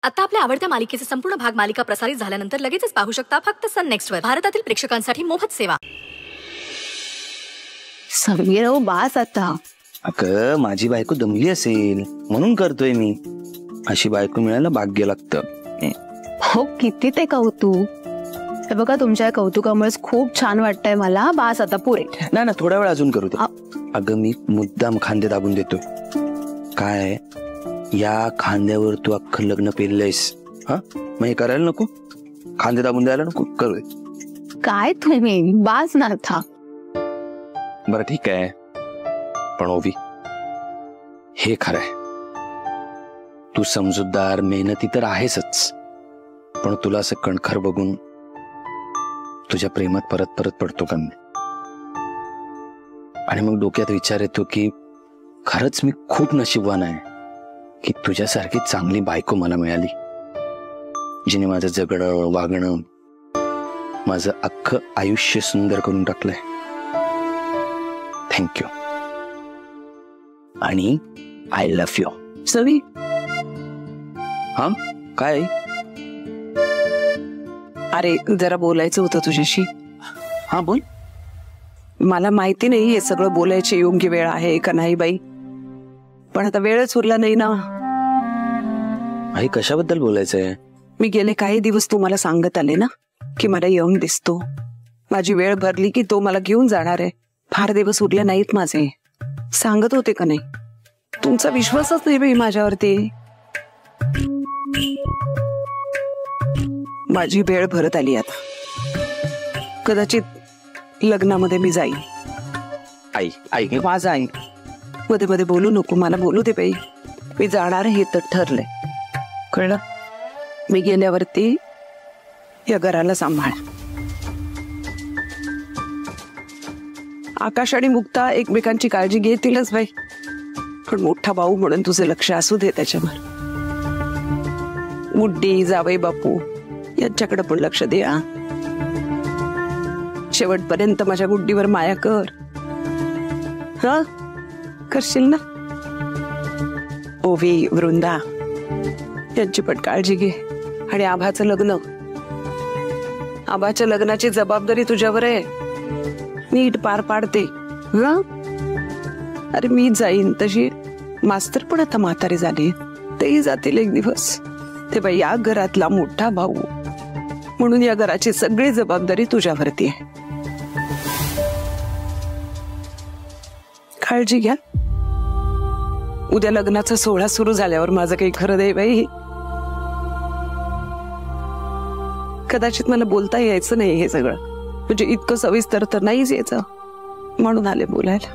आता आपल्या आवडत्या मालिकेचे संपूर्ण भाग मालिका प्रसारित झाल्यानंतर लगेचच पाहू शकता फक्त सन नेक्स्ट वर. भारतातील प्रेक्षकांसाठी मोफत सेवा. समीर हो बास आता. अगं माझी बायको दमली असेल म्हणून करतोय मी. अशी बायको मिळायला भाग्य लागतं. हो किती ते कौतुक. हे बघा तुमच्या कौतुकामुळेच खूप छान वाटतंय मला. बास आता पुरे. ना ना थोडा वेळ अजून करू दे. अगं मी मुद्दाम खांदे दाबून देतोय. काय या खांद्यावर तू अख्खं लग्न पेललंयस. हा मग हे करायला नको. खांदे दाबून द्यायला नको करू दे. काय तुम्ही बास ना था. बरं ठीक आहे पण ओवी हे खरंय. तू समजूतदार मेहनती तर आहेसच पण तुला असं कणखर बघून तुझ्या प्रेमात परत परत पडतो का मी. आणि मग डोक्यात विचार येतो की खरंच मी खूप नशीबवान आहे की तुझ्यासारखी चांगली बायको मला मिळाली जिने माझं जगणं वागणं माझं अख्खं आयुष्य सुंदर करून टाकलंय. थँक्यू आणि आय लव्ह यू. सवी हा काय. अरे जरा बोलायचं होतं तुझ्याशी. हा बोल. मला माहिती नाही हे सगळं बोलायची योग्य वेळ आहे का नाही बाई पण आता वेळच उरला नाही ना. आई कशाबद्दल बोलायचंय. मी गेले काही दिवस तुम्हाला सांगत आले ना की मला यंग दिसतो. माझी वेळ भरली की तो मला घेऊन जाणार आहे. फार दिवस उरले नाहीत माझे. सांगत होते का नाही. तुमचा विश्वासच नाही बाई माझ्यावरती. माझी वेळ भरत आली आता. कदाचित लग्नामध्ये मी जाईन. आई आई माझा आई मध्ये मध्ये बोलू नको. मला बोलू दे बाई. मी जाणार हे तर ठरलंय कळलं. मी गेल्यावरती या घराला सांभाळ. आकाश आणि मुक्ता एकमेकांची काळजी घेतीलच बाई पण मोठा भाऊ म्हणून तुझं लक्ष असू दे त्याच्यावर. मुड्डी जावई बापू यांच्याकडे पण लक्ष दे. शेवटपर्यंत माझ्या गुड्डीवर माया कर. हा करशील ना. ओवी वृंदा यांची पण काळजी घे. आणि आभाचं लग्न. आभाच्या लग्नाची जबाबदारी तुझ्यावर आहे. नीट पार पाडते. अरे मी जाईन तशी मास्तर पण आता म्हातारे झाले. तेही जातील एक दिवस. तेव्हा या घरातला मोठा भाऊ म्हणून या घराची सगळी जबाबदारी तुझ्यावरती आहे. काळजी घ्या. उद्या लग्नाचा सोहळा सुरू झाल्यावर माझं काही खरं नाही बाई. कदाचित मला बोलता यायचं नाही हे सगळं म्हणजे इतकं सविस्तर तर नाहीच यायचं म्हणून आले बोलायला.